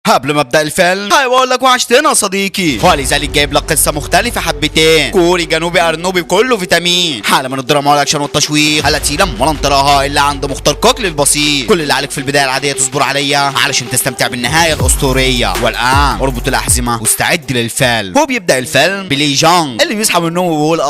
قبل ما ابدا الفيلم هقول لك وحشتنا يا صديقي، ولذلك جايب لك قصه مختلفه حبتين، كوري جنوبي ارنوبي كله فيتامين، حاله من الدراما والاكشن والتشويق، حلقه تقيله ولا تراها الا عند مختار كوكل البسيط. كل اللي عليك في البدايه العاديه تصبر عليا علشان تستمتع بالنهايه الاسطوريه. والان اربط الاحزمه واستعد للفيلم. هو بيبدا الفيلم بلي جونغ اللي بيصحى من النوم وبيقول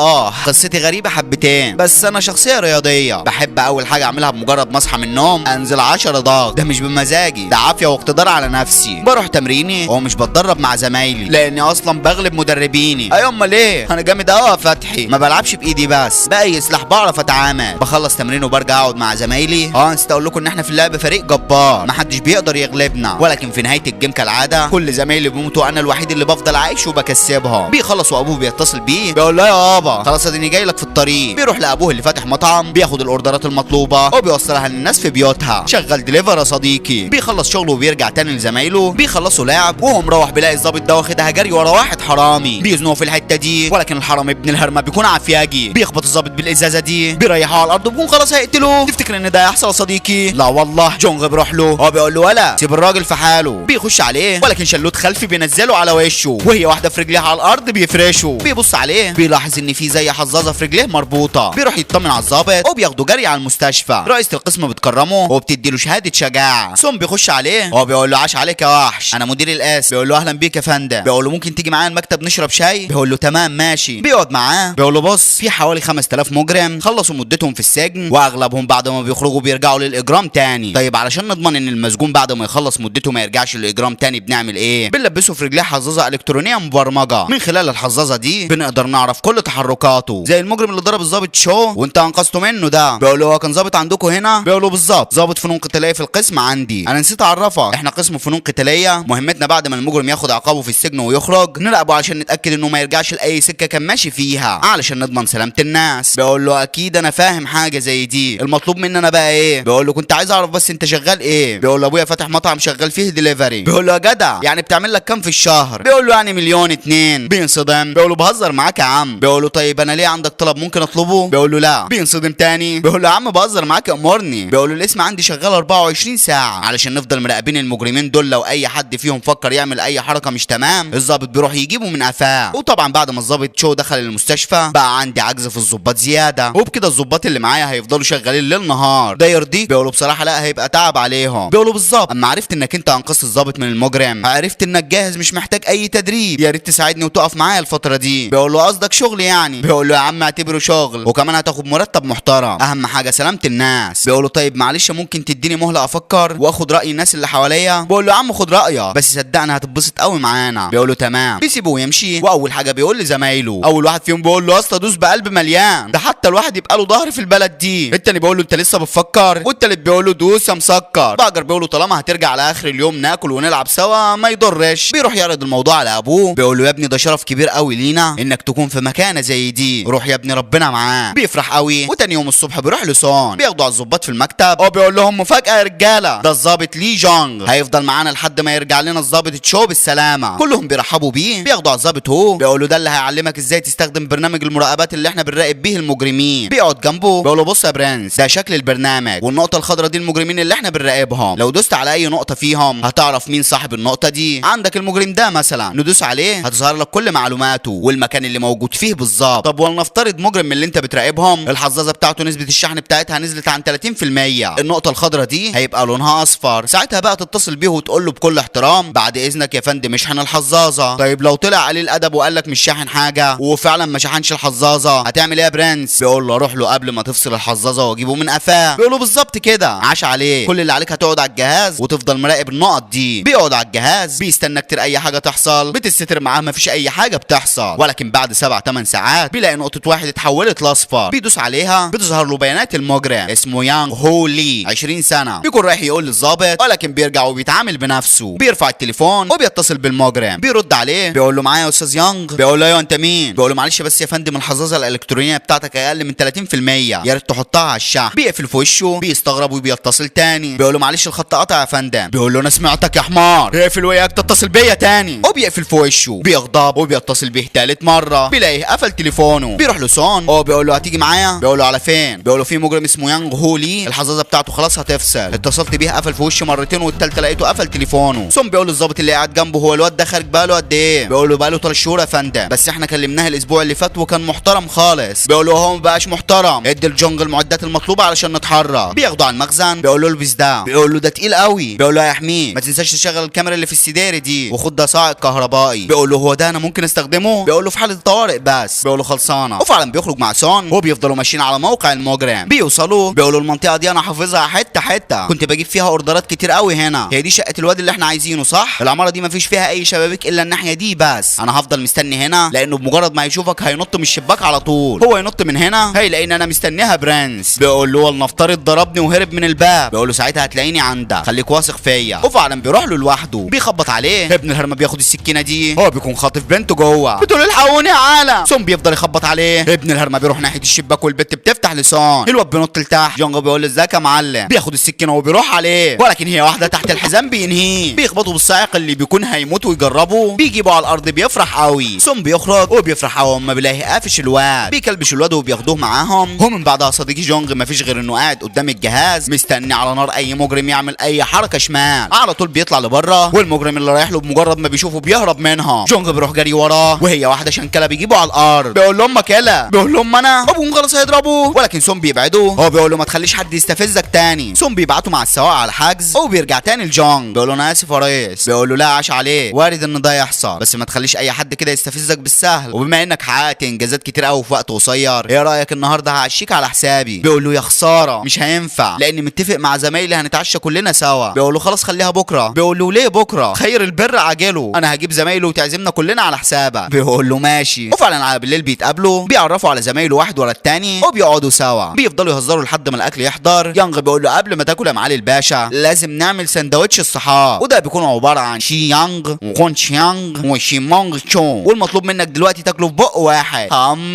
قصتي غريبه حبتين، بس انا شخصيه رياضيه بحب اول حاجه اعملها بمجرد ما اصحى من النوم انزل 10 ضغط. ده مش بمزاجي، ده عافيه واقتدار على نفسي. بروح تمريني ومش بتدرب مع زمايلي لاني اصلا بغلب مدربيني. ايوه امال ايه، انا جامد قوي يا فتحي، ما بلعبش بايدي بس باي سلاح بعرف اتعامل. بخلص تمرين وبرجع اقعد مع زمايلي. نسيت اقول لكم ان احنا في اللعب فريق جبار محدش بيقدر يغلبنا، ولكن في نهايه الجيم كالعاده كل زمايلي بيموتوا وانا الوحيد اللي بفضل عايش وبكسبهم. بيخلص وابوه بيتصل بيه بيقول له يا بابا خلاص اديني جاي لك في الطريق. بيروح لابوه اللي فاتح مطعم بياخد الاوردرات المطلوبه وبيوصلها للناس في بيوتها. شغال دليفر يا صديقي. بيخلص شغله وبيرجع تاني لزمايله. بيخلصوا لعب وهو مروح بيلاقي الظابط ده واخدها جري ورا واحد حرامي. بيزنقوا في الحته دي ولكن الحرامي ابن الهرمه بيكون عافياجي. بيخبط الظابط بالازازه دي بيريحه على الارض وبيكون خلاص هيقتله. تفتكر ان ده هيحصل يا صديقي؟ لا والله. جونغ بيروح له هو بيقول له ولا سيب الراجل في حاله. بيخش عليه ولكن شلوت خلفي بينزله على وشه وهي واحده في رجليها على الارض بيفرشه. بيبص عليه بيلاحظ ان في زي حظاظه في رجليه مربوطه. بيروح يطمن على الظابط وبياخده جري على المستشفى. رئيسه القسم بتكرمه وبتدي له شهاده شجاعه. ثم بيخش عليه هو بيقول له عاش عليك يا وحش، انا مدير القسم. بيقول له اهلا بيك يا فندم. بيقول له ممكن تيجي معايا المكتب نشرب شاي؟ بيقول له تمام ماشي. بيقعد معاه بيقول له بص في حوالي 5000 مجرم خلصوا مدتهم في السجن واغلبهم بعد ما بيخرجوا بيرجعوا للاجرام تاني. طيب علشان نضمن ان المسجون بعد ما يخلص مدته ما يرجعش للاجرام تاني بنعمل ايه؟ بنلبسه في رجليه حظاظه الكترونيه مبرمجه. من خلال الحظاظه دي بنقدر نعرف كل تحركاته، زي المجرم اللي ضرب الظابط شو وانت انقذته منه ده. بيقول له هو كان ظابط عندكم هنا؟ بيقول له بالظبط ظابط فنون قتاليه في القسم عندي. انا نسيت اعرفك احنا قسم فنون قتاليه مهمتنا بعد ما المجرم ياخد عقابه في السجن ويخرج نراقبه علشان نتاكد انه ما يرجعش لاي سكه كان ماشي فيها علشان نضمن سلامه الناس. بيقول له اكيد انا فاهم حاجه زي دي، المطلوب مننا بقى ايه؟ بيقول له كنت عايز اعرف بس انت شغال ايه؟ بيقول له ابويا فاتح مطعم شغال فيه دليفري. بيقول له يا جدع يعني بتعمل لك كام في الشهر؟ بيقول له يعني 1,200,000. بينصدم. بيقول له بهزر معاك يا عم. بيقول له طيب انا ليه عندك طلب ممكن اطلبه؟ بيقول له لا. بينصدم تاني. بيقول له يا عم بهزر معاك امرني. بيقول له الاسم عندي شغال 24 ساعه علشان نفضل مراقبين المجرمين دول، لو اي حد فيهم فكر يعمل اي حركه مش تمام الظابط بيروح يجيبه من قفاه. وطبعا بعد ما الظابط شو دخل المستشفى بقى عندي عجز في الظباط زياده، وبكده الظباط اللي معايا هيفضلوا شغالين ليل نهار. ده يرضيك؟ بيقولوا بصراحه لا هيبقى تعب عليهم. بيقولوا بالظبط. اما عرفت انك انت انقذت الظابط من المجرم عرفت انك جاهز مش محتاج اي تدريب، يا ريت تساعدني وتقف معايا الفتره دي. بيقول له قصدك شغل يعني؟ بيقول له يا عم اعتبره شغل وكمان هتاخد مرتب محترم، اهم حاجه سلامه الناس. بيقول له طيب معلش ممكن تديني مهله افكر واخد راي الناس اللي حواليا؟ بيقول له يا عم خد رايك بس صدقني هتتبسط قوي معانا. بيقول له تمام. بيسيبه ويمشي واول حاجه بيقول لزمايله اول واحد فيهم بيقول له يا اسطى دوس بقلب مليان، ده حتى الواحد يبقى له ظهر في البلد دي. التاني بيقول له انت لسه بتفكر؟ والتالت بيقول له دوس يا مسكر. باجر بيقول له طالما هترجع على اخر اليوم ناكل ونلعب سوا ما يضرش. بيروح يعرض الموضوع على ابوه. بيقول له يا ابني ده شرف كبير قوي لينا انك تكون في مكانه زي دي، روح يا ابني ربنا معاه. بيفرح قوي. وتاني يوم الصبح بيروح لسون بياخدوا على الظباط في المكتب وبيقول لهم مفاجاه يا رجاله، ده الظابط لي جونغ هيفضل معانا لحد ما يرجع لنا الظابط تشو بالسلامه. كلهم بيرحبوا بيه. بياخدوا على الظابط هو بيقولوا ده اللي هيعلمك ازاي تستخدم برنامج المراقبات اللي احنا بنراقب بيه المجرمين. بيقعد جنبه بيقول له بص يا برنس ده شكل البرنامج والنقطه الخضراء دي المجرمين اللي احنا بنراقبهم، لو دوست على اي نقطه فيهم هتعرف مين صاحب النقطه دي. عندك المجرم ده مثلا ندوس عليه هتظهر لك كل معلوماته والمكان اللي موجود فيه بالظبط. طب ولنفترض مجرم من اللي انت بتراقبهم الحظاظه بتاعته نسبه الشحن بتاعتها نزلت عن 30%، النقطه الخضراء دي هيبقى لونها اصفر. ساعتها بقى تتصل بيه وتقول له بكل احترام بعد اذنك يا فندم اشحن الحظاظه. طيب لو طلع قليل الادب وقال لك مش شاحن حاجه وفعلا ما شحنش الحظاظه هتعمل ايه يا برنس؟ بيقول له اروح له قبل ما تفصل الحظاظه واجيبه من قفاه. بيقول له بالظبط كده عاش عليه، كل اللي عليك هتقعد على الجهاز وتفضل مراقب النقط دي. بيقعد على الجهاز بيستنى كتير اي حاجه تحصل، بتستتر معاه مفيش اي حاجه بتحصل، ولكن بعد 7-8 ساعات بيلاقي نقطه واحد اتحولت لاصفر. بيدوس عليها بتظهر له بيانات المجرم اسمه يانغ هو لي 20 سنه. بيكون رايح يقول للظابط ولكن بيرجع وبيتعامل بنفسه. بيرفع التليفون وبيتصل بالمجرم. بيرد عليه بيقول له معايا يا استاذ يانغ؟ بيقول له ايوه انت مين؟ بيقول له معلش بس يا فندم الحظاظه الالكترونيه بتاعتك اقل من 30%، يا ريت تحطها على الشحن. بيقفل في وشه. بيستغرب وبيتصل تاني. بيقول له معلش الخط قطع يا فندم. بيقول له انا سمعتك يا حمار، اقفل وياك تتصل بيا تاني. وبيقفل في وشه. بيغضب وبيتصل بيه تالت مره. بيلاقيه قفل تليفونه. بيروح لسون بيقول له هتيجي معايا؟ بيقول له على فين؟ بيقول له في مجرم اسمه يانغ هو لي الحظاظه بتاعته خلاص هتفصل، اتصلت بيه قفل في وشي مرتين والتالتة لقيته قفل تليفونه. تليفونه. سون بيقول للظابط اللي قاعد جنبه هو الواد ده خارج بقاله قد ايه؟ بيقول له بقاله 3 شهور يا فندم، بس احنا كلمناه الاسبوع اللي فات وكان محترم خالص. بيقول له هو ما بقاش محترم، ادي لجونج المعدات المطلوبه علشان نتحرك. بياخده على المخزن، بيقول له البس ده، بيقول له ده تقيل قوي، بيقول له يا حميد ما تنساش تشغل الكاميرا اللي في السداري دي، وخد ده صاعق كهربائي. بيقول له هو ده انا ممكن استخدمه؟ بيقول له في حاله الطوارئ بس. بيقول له خلصانه. وفعلا بيخرج مع سون وبيفضلوا ماشيين على موقع المجرم. بيوصلوا بيقولوا المنطقه دي انا حافظها حته حته، كنت بجيب فيها اوردرات كتير قوي هنا. هي دي شقه الواد اللي احنا عايزينه صح؟ العماره دي مفيش فيها اي شبابيك الا الناحيه دي بس. انا هفضل مستني هنا لانه بمجرد ما يشوفك هينط من الشباك على طول. هو ينط من هنا هيلاقيني انا مستنيها برنس. بيقول له ولنفترض ضربني وهرب من الباب، بيقول له ساعتها هتلاقيني عندك، خليك واثق فيا. وفعلا بيروح له لوحده، بيخبط عليه. ابن الهرمه بياخد السكينه دي، هو بيكون خاطف بنته جوه، بتقول الحقوني يا عالم. سون بيفضل يخبط عليه. ابن الهرمه بيروح ناحيه الشباك والبت بتفتح لسون. الواد بينط لتحت. جونج بيقول له ازيك يا معلم، بياخد السكينه وبيروح عليه، ولكن هي واحده تحت الحزام بينهيه. بيخبطوا بالصاعق اللي بيكون هيموت ويجربه، بيجيبوا على الارض بيفرح قوي. سون بيخرج وبيفرح قوي اما بيلاقي قافش الواد، بيكلبش الواد وبياخدوه معاهم. ومن بعدها صديقي جونج مفيش غير انه قاعد قدام الجهاز مستني على نار اي مجرم يعمل اي حركه شمال. على طول بيطلع لبره، والمجرم اللي رايح له بمجرد ما بيشوفه بيهرب منها. جونج بيروح جري وراه، وهي واحده شنكله بيجيبه على الارض. بيقول لهم كلا، بيقول لهم انا ابوهم خلاص هيضربوه، ولكن سون بيبعده. هو بيقول له ما تخليش حد يستفزك تاني. سون بيبعته مع السواق على الحجز وبيرجع تاني لجونج. بيقول له انا اسف يا ريس. بيقول له لا عاش عليك، وارد ان ده يحصل، بس ما تخليش اي حد كده يستفزك بالسهل، وبما انك حققت انجازات كتير قوي في وقت قصير، ايه رايك النهارده هعشيك على حسابي؟ بيقول له يا خساره مش هينفع، لاني متفق مع زمايلي هنتعشى كلنا سوا. بيقول له خلاص خليها بكره. بيقول له ليه بكره؟ خير البر عاجله، انا هجيب زمايله وتعزمنا كلنا على حسابك. بيقول له ماشي. وفعلا على بالليل بيتقابلوا، بيعرفوا على زمايله واحد ورا التاني وبيقعدوا سوا، بيفضلوا يهزروا لحد ما الاكل يحضر. يانج بيقول له قبل ما تاكل يا معالي الباشا لازم نعمل سندوتش الصحاب، وده بيكون عباره عن شي يانج وكون شيانج وشي مونج تشو، والمطلوب منك دلوقتي تاكله في بق واحد.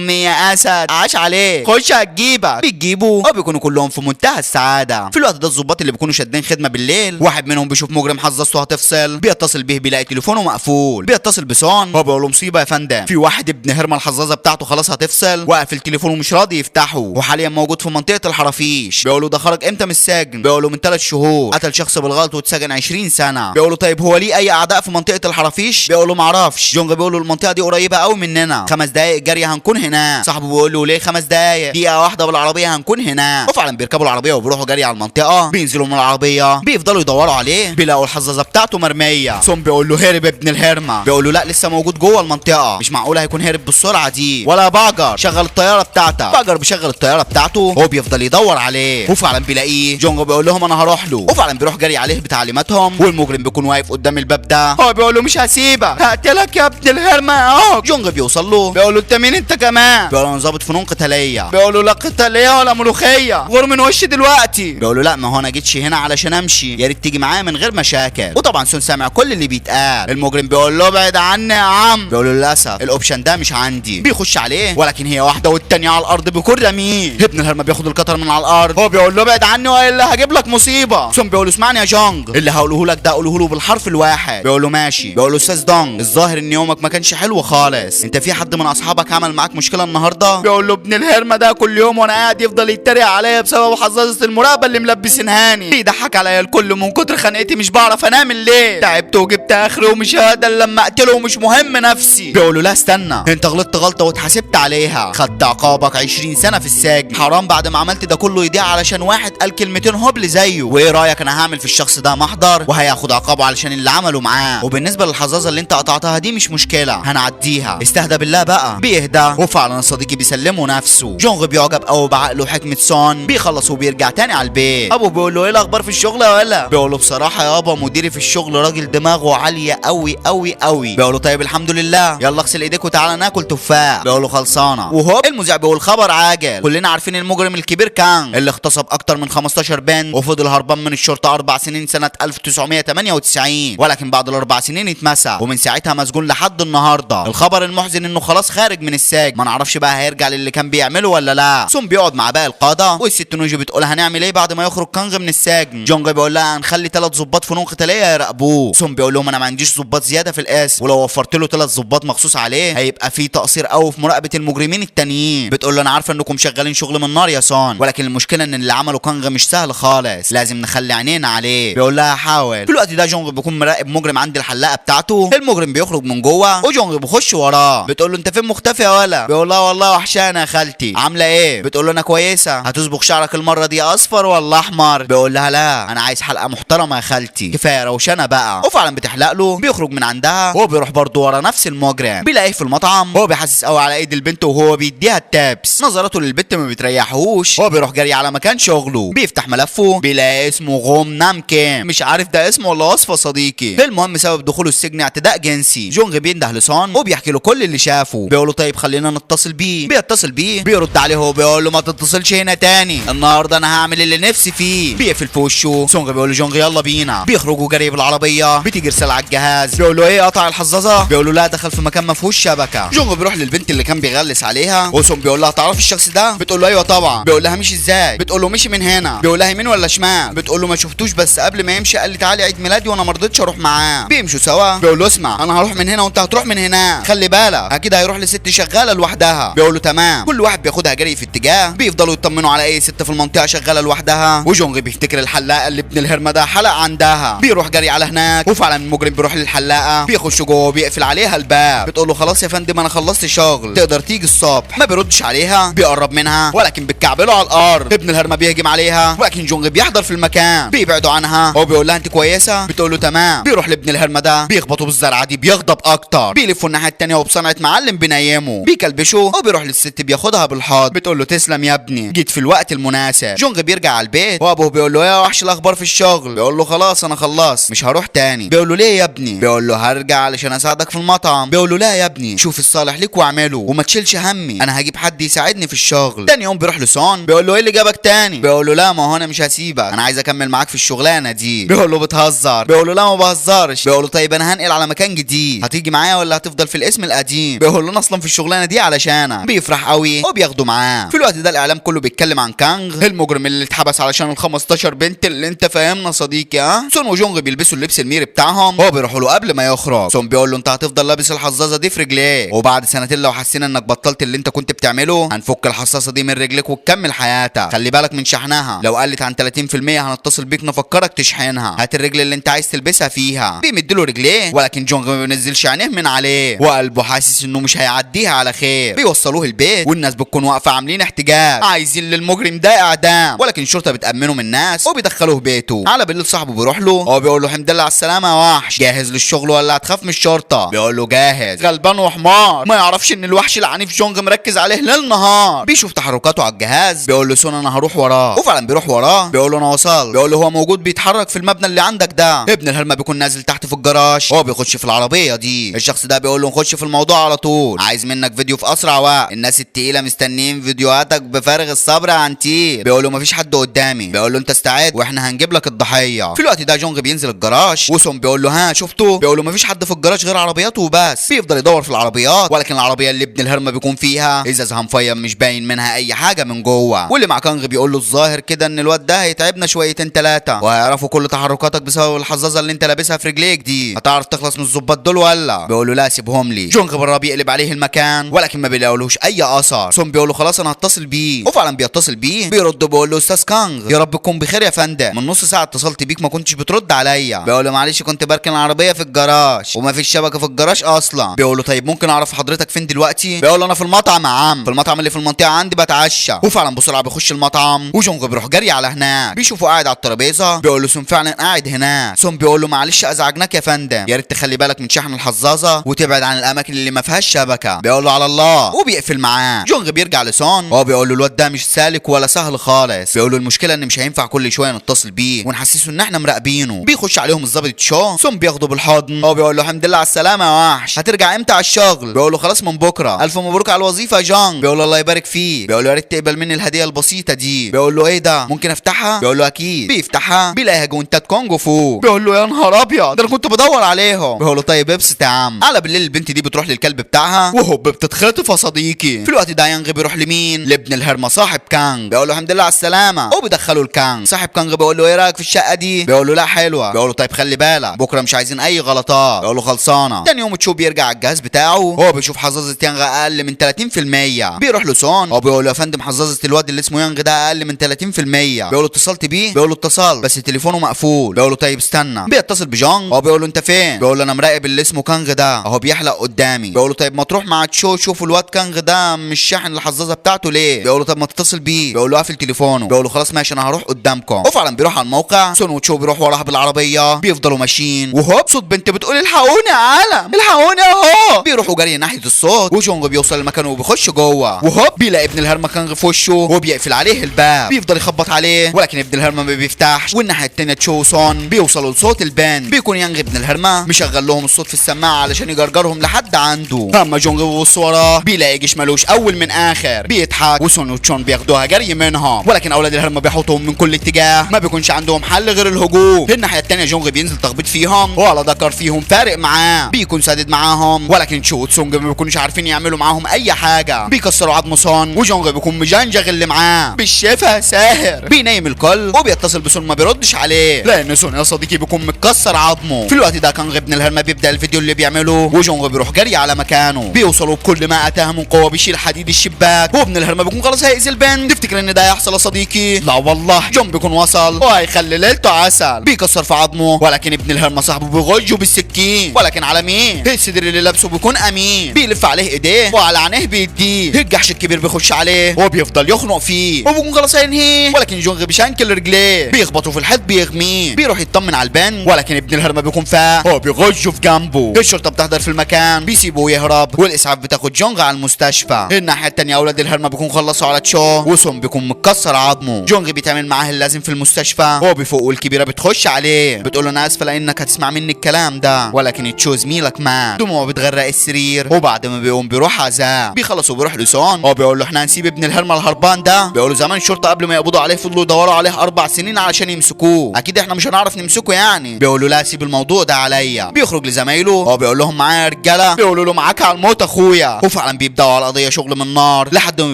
يا اسد عاش عليك، خش هتجيبك. بتجيبه وبيكونوا كلهم في منتهى السعاده. في الوقت ده الظباط اللي بيكونوا شادين خدمه بالليل، واحد منهم بيشوف مجرم حظاظته هتفصل، بيتصل به بيلاقي تليفونه مقفول. بيتصل بسون، هو بيقول له مصيبه يا فندم، في واحد ابن هرمه الحظاظه بتاعته خلاص هتفصل، وقف التليفون ومش راضي يفتحه، وحاليا موجود في منطقه الحرافيش. بيقول له ده خرج امتى من السجن؟ بيقول له من 3 شهور، قتل شخص بالغلط واتسجن 20 سنه. بيقول له طيب هو ليه اي اعداء في منطقه الحرافيش؟ بيقول له معرفش. جونج بيقول له المنطقه دي قريبه قوي مننا، 5 دقائق جري هنكون هناك. صاحبه بيقول له ليه 5 دقائق؟ دقيقه واحده بالعربيه هنكون هناك. وفعلا بيركبوا العربيه وبيروحوا جري على المنطقه. بينزلوا من العربيه بيفضلوا يدوروا عليه، بيلاقوا الحظاظه بتاعته مرميه. سون بيقول له هرب ابن الهرمه. بيقول له لا لسه موجود جوه المنطقه، مش معقول هيكون هرب بالسرعه دي. ولا باجر شغل الطياره بتاعتك. باجر بيشغل الطياره بتاعته، هو بيفضل يدور عليه وفعلا بيلاقيه. جونج بيقول لهم انا هروح له، وفعلا بيروح جري عليه بتعليماتهم، والمجرم بيكون واقف قدام الباب ده. هو بيقول له مش هسيبك، هقتلك يا ابن الهرمه اهو. جونج بيوصل له، بيقول له انت مين انت كمان؟ بيقول له انا ظابط فنون قتاليه. بيقول له لا قتاليه ولا ملوخيه، غور من وشي دلوقتي. بيقول له لا ما هو انا جيتش هنا علشان امشي، يا ريت تيجي معايا من غير مشاكل. وطبعا سون سامع كل اللي بيتقال. المجرم بيقول له ابعد عني يا عم. بيقول له للاسف الاوبشن ده مش عندي. بيخش عليه، ولكن هي واحده والتانيه على الارض بيكون رميه. ابن الهرمه بياخد القطر من على الارض، هو بيقول له ابعد عني والا هجيب لك مصيبه. سون بيقول له اسمعني يا جونج، اللي هقوله لك ده قوله له بالحرف الواحد. بيقول له ماشي. بيقول له استاذ دونج الظاهر ان يومك ما كانش حلو خالص، انت في حد من اصحابك عمل معاك مشكله النهارده؟ بيقول له ابن الهرمه ده كل يوم وانا قاعد يفضل يتريق عليا بسبب حظاظه المراقبه اللي ملبسينهاني، بيضحك عليا الكل، من كتر خنقتي مش بعرف انام الليل، تعبت وجبت اخري ومش هقدر لما اقتله ومش مهم نفسي. بيقول له لا استنى، انت غلطت غلطه واتحاسبت عليها، خدت عقابك 20 سنه في السجن، حرام بعد ما عملت ده كله يضيع علشان واحد قال كلمتين هبل زيه. وايه رايك انا هعمل في الشخص ده محضر وهياخد عقابه علشان اللي عمله معاه، وبالنسبه للحظاظه اللي انت قطعتها دي مش مشكله هنعديها، استهدى بالله بقى. بيهدى وفعلا صديقي بيسلمه نفسه. جونغ بيعجب قوي بعقله وحكمه سون، بيخلص وبيرجع تاني على البيت. ابو بيقول له ايه الاخبار في الشغل يا ولا؟ بيقول له بصراحه يابا مديري في الشغل راجل دماغه عاليه قوي قوي قوي. بيقول له طيب الحمد لله، يلا اغسل ايديك وتعالى ناكل تفاح. بيقول له خلصانه. وهو المذيع بيقول خبر عاجل، كلنا عارفين المجرم الكبير كان اللي اغتصب اكتر من 15 بنت وفضل هربان من الشرطه 4 سنين سنه 1998، ولكن بعد ال4 سنين اتمسك ومن ساعتها مسجون لحد النهارده. الخبر المحزن انه خلاص خارج من السجن، ما نعرفش بقى هيرجع للي كان بيعمله ولا لا. سون بيقعد مع باقي القاده، والست نوجي بتقول هنعمل ايه بعد ما يخرج كانغ من السجن. جونج بيقول لها هنخلي 3 ضباط فنون قتاليه يراقبوه. سون بيقول لهم انا ما عنديش ضباط زياده في القسم، ولو وفرت له 3 ضباط مخصوص عليه هيبقى في تقصير قوي في مراقبه المجرمين التانيين. بتقول له انا عارفه انكم شغالين شغل من نار يا سون، ولكن المشكله ان اللي عمله كانغ مش سهل خالص، لازم نخلي عينينا عليه. بيقول لها هحاول. الوقت ده جونغ بيكون مراقب مجرم عند الحلاقه بتاعته. المجرم بيخرج من جوه وجونغ بيخش وراه. بتقول له انت فين مختفي يا ولا؟ بيقول لها والله وحشانه يا خالتي. عامله ايه؟ بتقول له انا كويسه. هتصبغ شعرك المره دي اصفر ولا احمر؟ بيقول لها لا انا عايز حلقه محترمه يا خالتي، كفايه روشنه بقى. وفعلا بتحلق له. بيخرج من عندها وهو بيروح برضه ورا نفس المجرم. بيلاقيه في المطعم. هو بيحسس قوي على ايد البنت وهو بيديها التابس. نظراته للبنت ما بتريحهوش. هو بيروح جري على مكان شغله. بيفتح ملفه بيلاقي اسمه غوم نام كيم. مش عارف ده اسمه ولا وصفه صديقي. المهم سبب دخوله السجن اعتداء جنسي. جونغ بينده لسون وبيحكي له كل اللي شافه. بيقول له طيب خلينا نتصل بيه. بيتصل بيه. بيرد عليه وبيقول له ما تتصلش هنا تاني، النهارده انا هعمل اللي نفسي فيه. بيقفل في وشه. سونغ بيقول له جونغ يلا بينا. بيخرجوا جري بالعربيه. بتيجي رساله على الجهاز. بيقول له ايه قطع الحظاظه؟ بيقول له لا دخل في مكان ما فيهوش شبكه. جونغ بيروح للبنت اللي كان بيغلس عليها وسون بيقول لها تعرفي الشخص ده؟ بتقول له ايوه طبعا. بيقول لها مشي ازاي؟ بتقول له مشي من هنا. بيقول لها يمين ولا شمال؟ بتقول له ما شفتوش بس قبل ما يمشي قال لي تعالي عيد ميلادي وانا ما رضيتش اروح معاه. بيمشوا سوا. بيقول له اسمع انا هروح من هنا وانت هتروح من هنا، خلي بالك اكيد هيروح لست شغاله لوحدها. بيقول له تمام. كل واحد بياخدها جري في اتجاه. بيفضلوا يطمنوا على اي ست في المنطقه شغاله لوحدها. وجونغ بيفتكر الحلاقه اللي ابن الهرمه ده حلق عندها. بيروح جري على هناك. وفعلا المجرم بيروح للحلاقه. بيخش جوه وبيقفل عليها الباب. بتقول له خلاص يا فندم انا خلصت شغل تقدر تيجي الصبح. ما بيردش عليها. بيقرب منها ولكن بتكعبله على الارض. ابن الهرمه بيهجم عليها ولكن جونغ بيحضر في المكان. بيبعدوا عنها. هو بيقول لها انت كويسه؟ بتقول له تمام. بيروح لابن الهرمه ده. بيخبطوا بالزرعه دي. بيغضب اكتر. بيلفوا الناحيه الثانيه وبصنعه معلم بينيمه. بيكلبشوا وبيروح للست بياخدها بالحضن. بتقول له تسلم يا ابني جيت في الوقت المناسب. جونغ بيرجع على البيت وابوه بيقول له يا وحش الاخبار في الشغل؟ بيقول له خلاص انا خلصت مش هروح تاني. بيقول له ليه يا ابني؟ بيقول له هرجع علشان اساعدك في المطعم. بيقول له لا يا ابني شوف الصالح ليك واعمله وما تشيلش همي، انا هجيب حد يساعدني في الشغل. تاني يوم بيروح لسون. بيقول له ايه اللي جابك تاني؟ بيقول له لا ما هو انا مش هسيبك انا عايز اكمل معاك في الشغلانه دي. بيقول له بتهزر؟ بيقول له لا ما بهزرش. بيقول له طيب انا هنقل على مكان جديد هتيجي معايا ولا هتفضل في الاسم القديم؟ بيقول له انا اصلا في الشغلانه دي علشانك. بيفرح قوي وبياخده معاه. في الوقت ده الاعلام كله بيتكلم عن كانغ المجرم اللي اتحبس علشان ال 15 بنت اللي انت فاهمنا صديقي. ها سون وجونغ بيلبسوا اللبس الميري بتاعهم. هو بيروحوا له قبل ما يخرج. سون بيقول له انت هتفضل لابس الحظاظه دي في رجليك وبعد سنتين لو حسينا انك بطلت اللي انت كنت بتعمله هنفك الحصاصه دي من رجلك وتكمل حياتك. خلي بالك من شحنها لو قلت عن 30% هنتصل بيك نفكرك تشحنها. هات الرجل اللي انت عايز تلبسها فيها. بيمدله رجليه ولكن جونغ ما بينزلش عينيه من عليه وقلبه حاسس انه مش هيعديها على خير. بيوصلوه البيت والناس بتكون واقفه عاملين احتجاج عايزين للمجرم ده اعدام ولكن الشرطه بتامنه من الناس وبيدخلوه بيته. على بالليل صاحبه بيروح له. هو بيقول له الحمد لله على السلامه يا وحش جاهز للشغل ولا هتخاف من الشرطه؟ بيقول له جاهز. غلبان وحمار ما يعرفش ان الوحش العنيف جونغ مركز عليه ليل نهار. بيشوف تحركاته على الجهاز. بيقول له سون انا هروح وراه وفعلا بيروح وراه. بيقول له انا وصل. بيقول له هو موجود بيتحرك في المبنى اللي عندك ده. ابن الهرمه بيكون نازل تحت في الجراج. هو بيخش في العربيه دي. الشخص ده بيقول له نخش في الموضوع على طول عايز منك فيديو في اسرع وقت الناس التقيله مستنيين فيديوهاتك بفارغ الصبر يا عنتير. بيقول له مفيش حد قدامي. بيقول له انت استعد واحنا هنجيب لك الضحيه. في الوقت ده جونغ بينزل الجراج وسون بيقول له ها شفته؟ بيقول له مفيش حد في الجراج غير عربياته وبس. بيفضل يدور في العربيات ولكن العربيه اللي ابن الهرمه بيكون فيها ازازها مفيم مش باين منها اي حاجه من جوه. واللي مع كانغ بيقول له الظاهر كده ان الواد ده هيتعبنا شويتين ثلاثه وهيعرفوا كل تحركاتك بسبب الحظاظه اللي انت لابسها في رجليك دي. هتعرف تخلص من الظباط دول ولا؟ بيقول له لا سيبهم لي. جونغ بالرا بيقلب عليه المكان ولكن ما بيلاقولوش اي اثر. سون بيقول له خلاص انا هتصل بيه وفعلا بيتصل بيه. بيرد بيقول له استاذ كانغ يا رب تكون بخير يا فندم من نص ساعه اتصلت بيك ما كنتش بترد عليا. بيقول له معلش كنت بركن العربيه في الجراج وما فيش شبكه في الجراج اصلا. بيقول له طيب ممكن اعرف حضرتك فين دلوقتي؟ بيقول له انا في المطعم يا عم في المطعم اللي في المنطقه عندي بتعشى. وفعلا بسرعه بيخش المطعم وجونغ بيروح جري على هناك. بيشوفه قاعد على الترابيزه. بيقول له سون فعلا قاعد هناك. سون بيقول له معلش ازعجناك يا فندم يا ريت تخلي بالك من شحن الحظاظه وتبعد عن الاماكن اللي ما فيهاش شبكه. بيقول له على الله وبيقفل معاه. جونغ بيرجع لسون وهو بيقول له الواد ده مش سالك ولا سهل خالص. بيقول له المشكله ان مش هينفع كل شويه نتصل بيه ونحسسه ان احنا مراقبينه. بيخش عليهم الظابط شو. سون بياخده بالحضن. هو بيقول له الحمد لله على السلامه يا وحش هترجع امتى على الشغل؟ بيقول له خلاص من بكره. الف مبروك على الوظيفه يا جونغ. بيقول له الله يبارك فيه. بيقول له يا ريت تقبل مني الهديه البسيطه دي. بيقول له ايه ده ممكن افتحها؟ بيقول له اكيد. بيفتحها بيلاقيها جوانتات كونج فو. بيقول له يا نهار ابيض ده انا كنت بدور عليهم. بيقول له طيب ابسط يا عم. على بالليل البنت دي بتروح للكلب بتاعها وهوب بتتخطف يا صديقي. في الوقت ده يانغ بيروح لمين؟ لابن الهرمه صاحب كانغ. بيقول له الحمد لله على السلامه وبيدخله الكانغ. صاحب كانغ بيقول له ايه رايك في الشقه دي؟ بيقول له لا حلوه. بيقول له طيب خلي بالك بكره مش عايزين اي غلطات. بيقول له خلصانه. تاني يوم تشو بيرجع على الجهاز بتاعه. هو بيشوف حظاظه يانغ اقل من 30%. بيروح له سون. هو بيقول له يا فندم حظاظه الواد اللي اسمه يانغ ده اقل من 30%. بيقول له اتصلت بيه؟ بيقول له اتصلت بس تليفونه مقفول. بيقول له طيب طيب استنى. بيتصل بجونج، هو بيقول له انت فين؟ بيقول له انا مراقب اللي اسمه كانغ ده اهو بيحلق قدامي. بيقول له طيب ما تروح مع تشو شوفوا الواد كانغ ده مش شاحن الحظاظه بتاعته ليه؟ بيقول له طب ما تتصل بيه. بيقول له قافل تليفونه. بيقول له خلاص ماشي انا هروح قدامكم. وفعلا بيروح على الموقع، سون وتشو بيروح وراها بالعربيه، بيفضلوا ماشيين وهوب صوت بنت بتقول الحقوني يا عالم الحقوني اهو. بيروحوا جري ناحيه الصوت وجونج بيوصل المكان وبيخش جوه، وهوب بيلاقي ابن الهرمه كانغ في وشه وبيقفل عليه الباب. بيفضل يخبط عليه ولكن ابن الهرمه ما بيفتحش. والناحيه التانيه تشو وسون بيوصلوا لصوت الباند، بيكون يانغ ابن الهرمه مشغل لهم الصوت في السماعه علشان يجرجرهم لحد عنده. اما جونج بيبص وراه بيلاقي جيش ملوش اول من اخر، بيضحك وسون وتشون بياخدوها جري منها، ولكن اولاد الهرمه بيحوطوهم من كل اتجاه، ما بيكونش عندهم حل غير الهجوم. الناحيه التانيه جونج بينزل تخبيط فيهم ولا ذكر فيهم فارق معاه، بيكون سادد معاهم، ولكن تشو وتسونج ما بيكونوش عارفين يعملوا معاهم اي حاجه. بيكسروا عظم سون وجونج بيكون مجنجغ اللي معاه بالشفا ساهر، بينيم الكل وبيتصل بسون ما بيردش عليه لان سون يا صديقي بيكون متكسر عظمه. في الوقت ده كان ابن الهرمه بيبدا الفيديو اللي بيعمله وجونج بيروح جري على مكانه، بيوصلوا بكل ما اتاه من قوه، بيشيل حديد الشباك وابن الهرمه بيكون خلاص هيأذي البنت. تفتكر ان ده هيحصل يا صديقي؟ لا والله، جون بيكون وصل وهيخلي ليلته عسل، بيكسر في عظمه ولكن ابن الهرمه صاحبه بيغجه بالسكين، ولكن على مين؟ الصدر اللي لابسه بيكون امين، بيلف عليه ايديه وعلى عينيه بيديه. الجحش الكبير بيخش عليه وبيفضل يخنق فيه وبيكون خلاص هينهيه، ولكن جونج بيشنكل رجليه، بيخبطوا في الحيط بيغميه، بيروح يطمن على البن ولكن ابن الهرمه بيكون فاق هو بيغجه في جنبه. الشرطه بتحضر في المكان بيسيبوه يهرب والاسعاف بتاخد جونج على المستشفى. الناحيه التانيه اولاد الهرمه بيكون خلصوا على تشو وسون بيكون متكسر عظمه. جونج بيتعمل معاه اللازم في المستشفى، هو بيفوق والكبيره بتخش عليه بتقول له انا اسفه لانك هتسمع مني الكلام ده، ولكن تشو زميلك مات. دموعه بتغرق السرير وبعد ما بيقوم بيروح عزاء. بيخلص وبيروح لسون، هو بيقول له احنا هنسيب ابن الهرمه الهربان ده؟ بيقولوا زمان الشرطه قبل ما يقبضوا عليه فضلوا يدوروا عليه 4 سنين علشان يمسكوه، اكيد احنا مش هنعرف نمسكه يعني. بيقولوا لا سيب الموضوع ده عليا. بيخرج لزمايله، هو بيقول لهم معايا يا رجاله، بيقولوا له معاك على الموت اخويا، وفعلا بيبداوا على القضيه شغل من نار لحد ما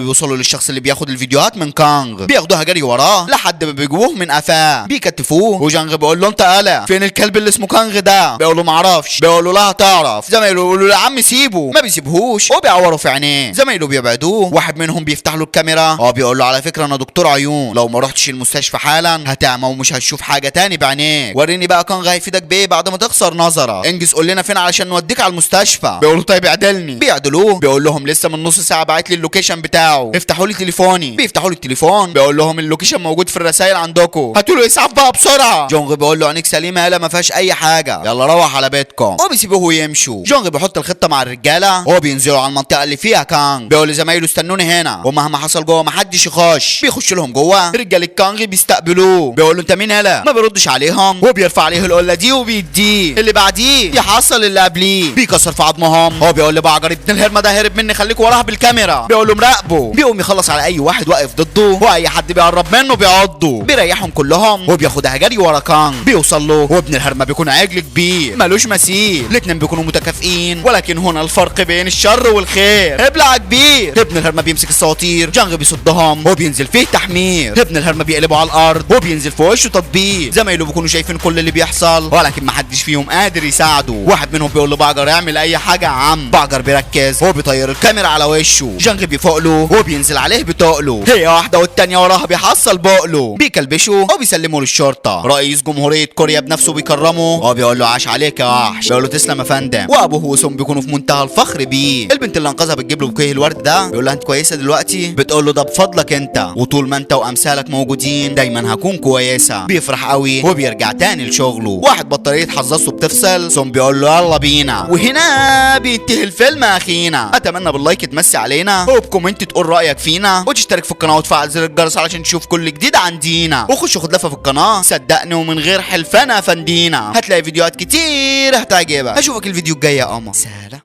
بيوصلوا للشخص اللي بياخد الفيديوهات من كانغ. بياخدوها جري وراه لحد ما بيجوه من قفاه، بيكتفوه وجانغ بيقول له انت قلق فين الكلب اللي اسمه كانغ ده؟ بيقول له معرفش. بيقول له لا هتعرف. زمايله بيقولوا له يا عم سيبه، ما بيسيبهوش وبيعوروا في عينيه. زمايله بيبعدوه، واحد منهم بيفتح له الكاميرا، هو بيقول له على فكره انا دكتور عيون، لو ما رحتش المستشفى حالا هتعمى ومش هتشوف حاجه تاني بعينيك، وريني بقى كانغ هيفيدك بايه بعد ما تخسر نظرك، انجز قول لنا فين علشان نوديك على المستشفى. بيقولوا طيب اعدلني. بيعدلوه، بيقول لهم لسه من نص ساعه باعت لي اللوكيشن بتاعه، افتحوا لي تليفوني. بيفتحوا لي التليفون، بيقول لهم اللوكيشن موجود في الرسائل عندكم، هاتوا له اسعاف بقى بسرعه. جونغ بيقول له عينيك سليمه يالا ما فيهاش اي حاجه، يلا روح على بيتكم، وبيسيبوه يمشوا. جونغ بيحط الخطه مع الرجاله وبينزلوا على المنطقه اللي فيها كانغ، بيقول لزمايله استنوني هنا ومهما حصل جوه ما حدش يخش. بيخش لهم جوه، رجاله كانغ بيستقبلوه، بيقول له انت مين يالا؟ ما بيردش عليهم وبيرفع عليه القله دي وبيديه اللي بعديه يحصل اللي قبليه، بيكسر في عظمهم. هو بيقول لبعجر ابن الهرمه ده هرب مني خليكوا وراها بالكاميرا، بيقول له مراقبه. بيقوم يخلص على اي واحد واقف ضده واي حد بيقرب منه بيعضه، بيريحهم كلهم وبياخدها جري ورا كانغ. بيوصل له وابن الهرمه بيكون عجل كبير ملوش مثيل، الاتنين بيكونوا متكافئين ولكن هنا الفرق بين الشر والخير. ابلع كبير. ابن الهرمه بيمسك السواطير، جانغ بيصدهم وبينزل فيه تحمير. ابن الهرمه بيقلبه على الارض وبينزل في وشه تطبيق. زمايله بيكونوا شايفين كل اللي بيحصل ولكن ما حدش فيهم قادر يساعده. واحد منهم بيقول لبعجر اعمل اي حاجه يا عم. بعجر بيركز وبيطير الكاميرا على وشه. جانغ بيفوق له وبينزل عليه بتقله، هي واحده والتانيه وراها بيحصل بقله، بيكلبشه وبيسلمه للشرطه. رئيس جمهوريه كوريا بنفسه بيكرمه وبيقول له عاش عليك يا وحش، بيقول له تسلم يا فندم. وابوه وسون بيكونوا في منتهى الفخر بيه. البنت اللي انقذها بتجيب له بوكيه الورد ده، بيقول لها انت كويسه دلوقتي؟ بتقول له ده بفضلك انت، وطول ما انت وامثالك موجودين دايما هكون كويسه. بيفرح قوي وبيرجع تاني لشغله. واحد بطاريه حظاظه بتفصل، سون بيقول له يلا بينا، وهنا بينتهي الفيلم اخينا. اتمنى باللايك تمسي علينا وبكومنت تقول رايك فينا وتشترك في القناه وتفعل زر الجرس علشان تشوف كل جديد عندينا، وخش خد لفه في القناه صدقني ومن غير حلفان افندينا هتلاقي فيديوهات كتير هتعجبك. اشوفك الفيديو الجاي يا قمر. سلام.